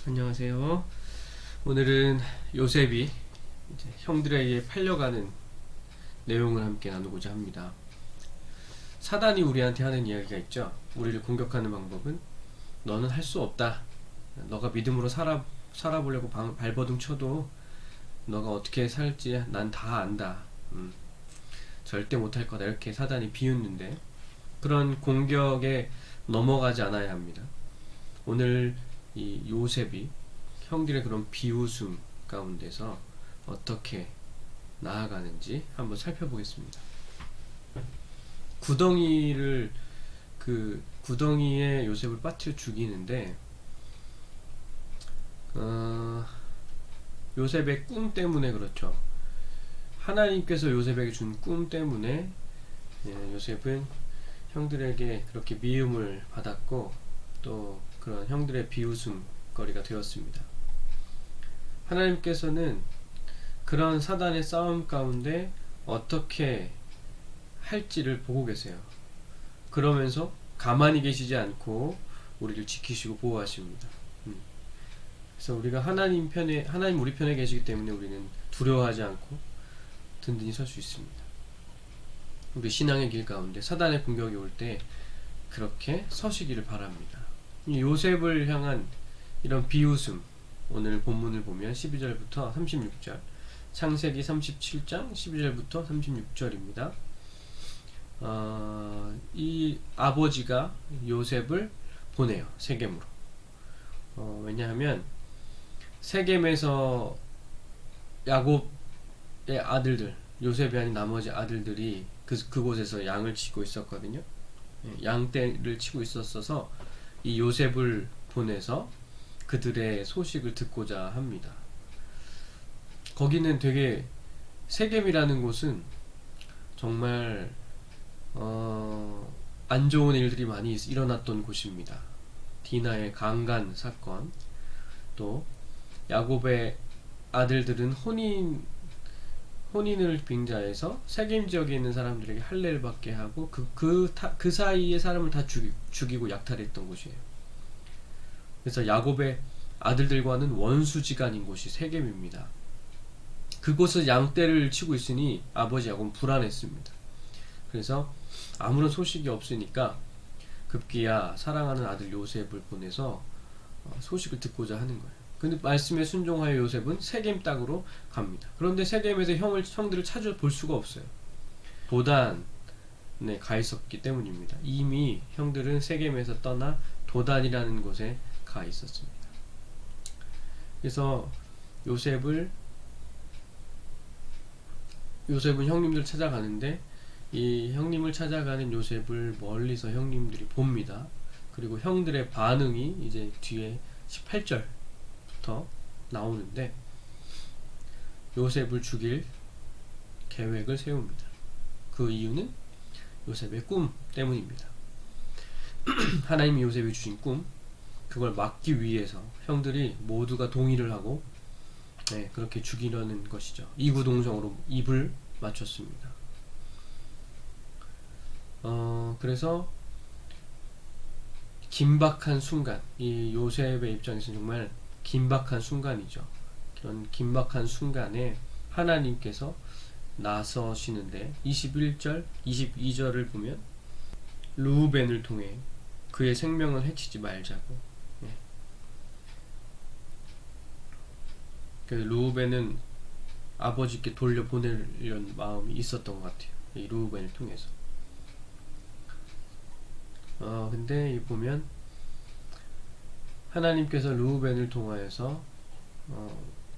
안녕하세요. 오늘은 요셉이 이제 형들에게 팔려가는 내용을 함께 나누고자 합니다. 사단이 우리한테 하는 이야기가 있죠. 우리를 공격하는 방법은 너는 할 수 없다. 너가 믿음으로 살아보려고 발버둥 쳐도 너가 어떻게 살지 난 다 안다. 절대 못할 거다. 이렇게 사단이 비웃는데 그런 공격에 넘어가지 않아야 합니다. 오늘 이 요셉이 형들의 그런 비웃음 가운데서 어떻게 나아가는지 한번 살펴보겠습니다. 구덩이에 요셉을 빠뜨려 죽이는데 요셉의 꿈 때문에 그렇죠. 하나님께서 요셉에게 준 꿈 때문에 요셉은 형들에게 그렇게 미움을 받았고 또 그런 형들의 비웃음거리가 되었습니다. 하나님께서는 그런 사단의 싸움 가운데 어떻게 할지를 보고 계세요. 그러면서 가만히 계시지 않고 우리를 지키시고 보호하십니다. 그래서 우리가 하나님 우리 편에 계시기 때문에 우리는 두려워하지 않고 든든히 설 수 있습니다. 우리 신앙의 길 가운데 사단의 공격이 올 때 그렇게 서시기를 바랍니다. 요셉을 향한 이런 비웃음, 오늘 본문을 보면 12절부터 36절, 창세기 37장 12절부터 36절입니다. 이 아버지가 요셉을 보내요. 세겜으로. 왜냐하면 세겜에서 야곱의 아들들, 요셉이 아닌 나머지 아들들이 그곳에서 양을 치고 있었거든요. 양떼를 치고 있었어서 이 요셉을 보내서 그들의 소식을 듣고자 합니다. 거기는 되게 세겜이라는 곳은 정말 안 좋은 일들이 많이 일어났던 곳입니다. 디나의 강간 사건, 또 야곱의 아들들은 혼인을 빙자해서 세겜 지역에 있는 사람들에게 할례를 받게 하고 그 사이에 사람을 다 죽이고 약탈했던 곳이에요. 그래서 야곱의 아들들과는 원수지간인 곳이 세겜입니다. 그곳은 양떼를 치고 있으니 아버지 야곱은 불안했습니다. 그래서 아무런 소식이 없으니까 급기야 사랑하는 아들 요셉을 보내서 소식을 듣고자 하는 거예요. 근데 말씀에 순종하여 요셉은 세겜 땅으로 갑니다. 그런데 세겜에서 형들을 찾아볼 수가 없어요. 도단에 가 있었기 때문입니다. 이미 형들은 세겜에서 떠나 도단이라는 곳에 가 있었습니다. 그래서 요셉은 형님들 찾아가는데 이 형님을 찾아가는 요셉을 멀리서 형님들이 봅니다. 그리고 형들의 반응이 이제 뒤에 18절부터 나오는데 요셉을 죽일 계획을 세웁니다. 그 이유는 요셉의 꿈 때문입니다. 하나님이 요셉이 주신 꿈, 그걸 막기 위해서 형들이 모두가 동의를 하고 그렇게 죽이려는 것이죠. 이구동성으로 입을 맞췄습니다. 그래서 긴박한 순간, 이 요셉의 입장에서는 정말 긴박한 순간이죠. 그런 긴박한 순간에 하나님께서 나서시는데 21절, 22절을 보면 르우벤을 통해 그의 생명을 해치지 말자고. 르우벤은 아버지께 돌려보내려는 마음이 있었던 것 같아요. 이 르우벤을 통해서. 근데 이 보면 하나님께서 르우벤을 통하여서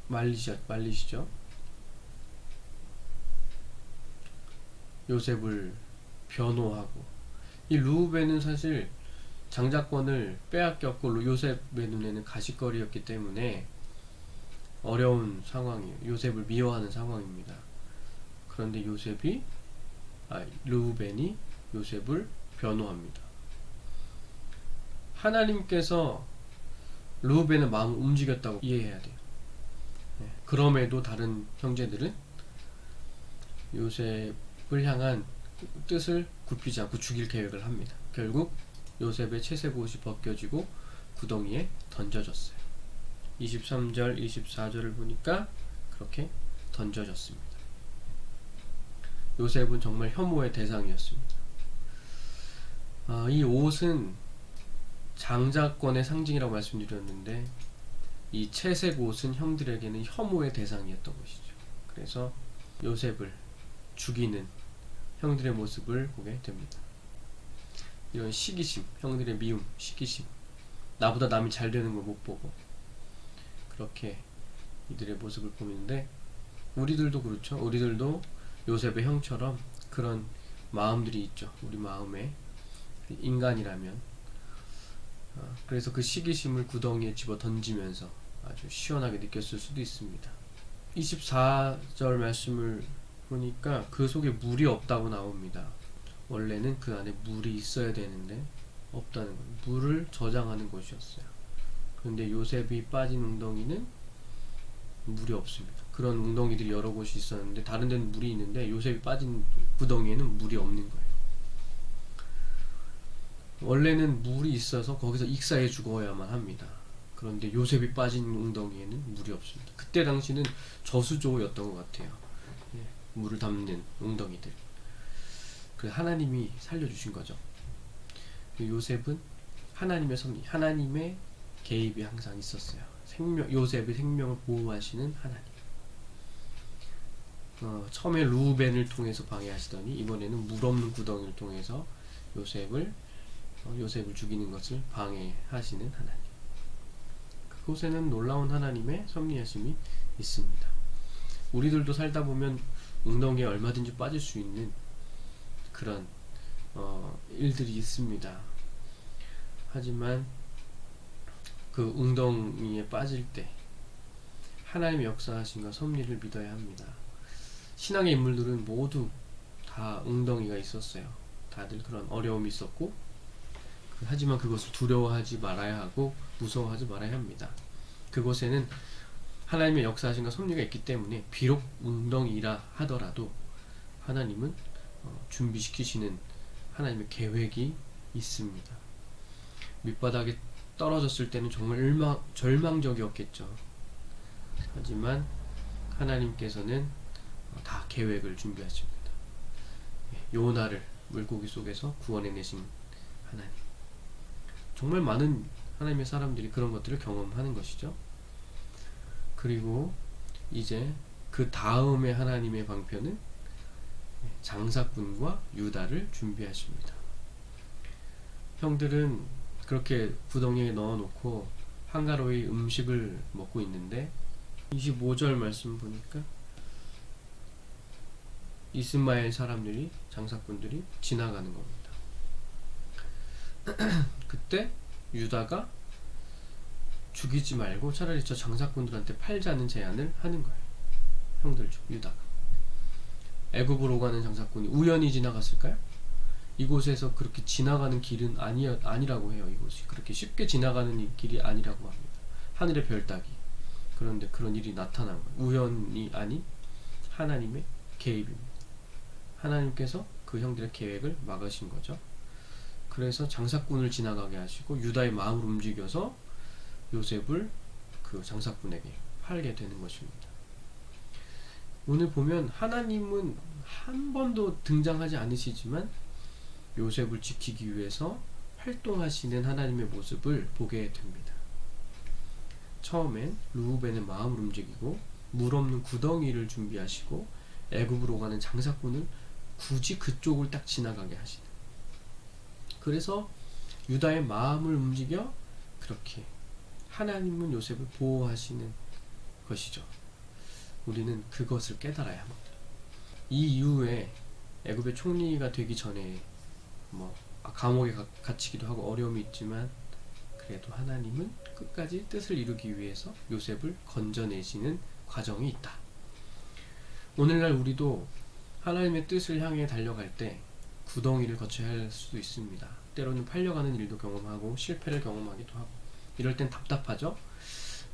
말리시죠. 요셉을 변호하고, 이 르우벤은 사실 장자권을 빼앗겼고 요셉의 눈에는 가시거리였기 때문에 어려운 상황이에요. 요셉을 미워하는 상황입니다. 그런데 르우벤이 요셉을 변호합니다. 하나님께서 르우벤의 마음을 움직였다고 이해해야 돼요. 그럼에도 다른 형제들은 요셉을 향한 뜻을 굽히지 않고 죽일 계획을 합니다. 결국 요셉의 채색옷이 벗겨지고 구덩이에 던져졌어요. 23절, 24절을 보니까 그렇게 던져졌습니다. 요셉은 정말 혐오의 대상이었습니다. 이 옷은 장자권의 상징이라고 말씀드렸는데 이 채색 옷은 형들에게는 혐오의 대상이었던 것이죠. 그래서 요셉을 죽이는 형들의 모습을 보게 됩니다. 이런 시기심, 형들의 미움, 시기심, 나보다 남이 잘 되는 걸 못 보고 그렇게 이들의 모습을 보는데 우리들도 그렇죠. 우리들도 요셉의 형처럼 그런 마음들이 있죠. 우리 마음에 인간이라면 그래서 그 시기심을 구덩이에 집어 던지면서 아주 시원하게 느꼈을 수도 있습니다. 24절 말씀을 보니까 그 속에 물이 없다고 나옵니다. 원래는 그 안에 물이 있어야 되는데 없다는 거예요. 물을 저장하는 곳이었어요. 그런데 요셉이 빠진 웅덩이는 물이 없습니다. 그런 웅덩이들이 여러 곳이 있었는데 다른 데는 물이 있는데 요셉이 빠진 구덩이에는 물이 없는 거예요. 원래는 물이 있어서 거기서 익사해 죽어야만 합니다. 그런데 요셉이 빠진 웅덩이에는 물이 없습니다. 그때 당시는 저수조였던 것 같아요. 물을 담는 웅덩이들. 그래서 하나님이 살려주신 거죠. 요셉은 하나님의 섭리, 하나님의 개입이 항상 있었어요. 요셉의 생명을 보호하시는 하나님. 처음에 루벤을 통해서 방해하시더니 이번에는 물 없는 구덩이를 통해서 요셉을 죽이는 것을 방해하시는 하나님. 그곳에는 놀라운 하나님의 섭리하심이 있습니다. 우리들도 살다 보면 웅덩이에 얼마든지 빠질 수 있는 그런 일들이 있습니다. 하지만 그 웅덩이에 빠질 때 하나님의 역사하심과 섭리를 믿어야 합니다. 신앙의 인물들은 모두 다 웅덩이가 있었어요. 다들 그런 어려움이 있었고 하지만 그것을 두려워하지 말아야 하고 무서워하지 말아야 합니다. 그곳에는 하나님의 역사하심과 섭리가 있기 때문에 비록 웅덩이라 하더라도 하나님은 준비시키시는 하나님의 계획이 있습니다. 밑바닥에 떨어졌을 때는 정말 절망적이었겠죠. 하지만 하나님께서는 다 계획을 준비하십니다. 요나를 물고기 속에서 구원해내신 하나님. 정말 많은 하나님의 사람들이 그런 것들을 경험하는 것이죠. 그리고 이제 그 다음에 하나님의 방편은 장사꾼과 유다를 준비하십니다. 형들은 그렇게 구덩이에 넣어놓고 한가로이 음식을 먹고 있는데 25절 말씀 보니까 이스마엘 사람들이, 장사꾼들이 지나가는 겁니다. 그때 유다가 죽이지 말고 차라리 저 장사꾼들한테 팔자는 제안을 하는 거예요. 형들죠, 유다가. 애굽으로 가는 장사꾼이 우연히 지나갔을까요? 이곳에서 그렇게 지나가는 길은 아니라고 해요. 이곳이 그렇게 쉽게 지나가는 길이 아니라고 합니다. 하늘의 별 따기. 그런데 그런 일이 나타난 거예요. 우연이 아닌 하나님의 개입입니다. 하나님께서 그 형들의 계획을 막으신 거죠. 그래서 장사꾼을 지나가게 하시고 유다의 마음을 움직여서 요셉을 그 장사꾼에게 팔게 되는 것입니다. 오늘 보면 하나님은 한 번도 등장하지 않으시지만 요셉을 지키기 위해서 활동하시는 하나님의 모습을 보게 됩니다. 처음엔 루벤의 마음을 움직이고 물 없는 구덩이를 준비하시고 애굽으로 가는 장사꾼을 굳이 그쪽을 딱 지나가게 하시는. 그래서 유다의 마음을 움직여 그렇게 하나님은 요셉을 보호하시는 것이죠. 우리는 그것을 깨달아야 합니다. 이 이후에 애굽의 총리가 되기 전에 감옥에 갇히기도 하고 어려움이 있지만 그래도 하나님은 끝까지 뜻을 이루기 위해서 요셉을 건져내시는 과정이 있다. 오늘날 우리도 하나님의 뜻을 향해 달려갈 때 구덩이를 거쳐야 할 수도 있습니다. 때로는 팔려가는 일도 경험하고 실패를 경험하기도 하고 이럴 땐 답답하죠.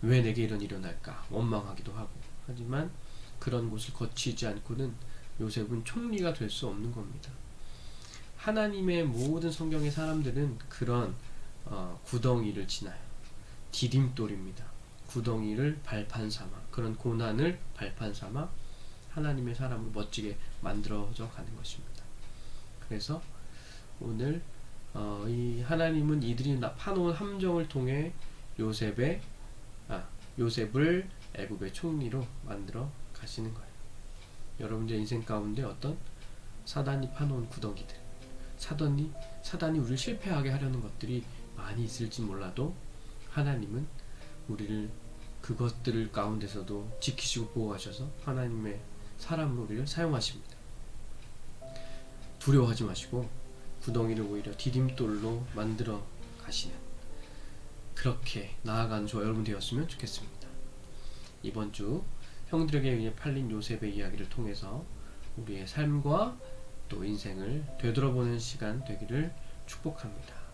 왜 내게 이런 일이 일어날까 원망하기도 하고. 하지만 그런 곳을 거치지 않고는 요셉은 총리가 될 수 없는 겁니다. 하나님의 모든 성경의 사람들은 그런 구덩이를 지나요. 디딤돌입니다. 구덩이를 발판 삼아, 그런 고난을 발판 삼아 하나님의 사람을 멋지게 만들어져 가는 것입니다. 그래서 오늘 이 하나님은 이들이 파놓은 함정을 통해 요셉을 애굽의 총리로 만들어 가시는 거예요. 여러분의 인생 가운데 어떤 사단이 파놓은 구덩이들, 사단이 우리를 실패하게 하려는 것들이 많이 있을지 몰라도 하나님은 우리를 그것들 가운데서도 지키시고 보호하셔서 하나님의 사람으로 우리를 사용하십니다. 두려워하지 마시고 구덩이를 오히려 디딤돌로 만들어 가시는, 그렇게 나아가는 저와 여러분 되었으면 좋겠습니다. 이번 주 형들에게 의해 팔린 요셉의 이야기를 통해서 우리의 삶과 또 인생을 되돌아보는 시간 되기를 축복합니다.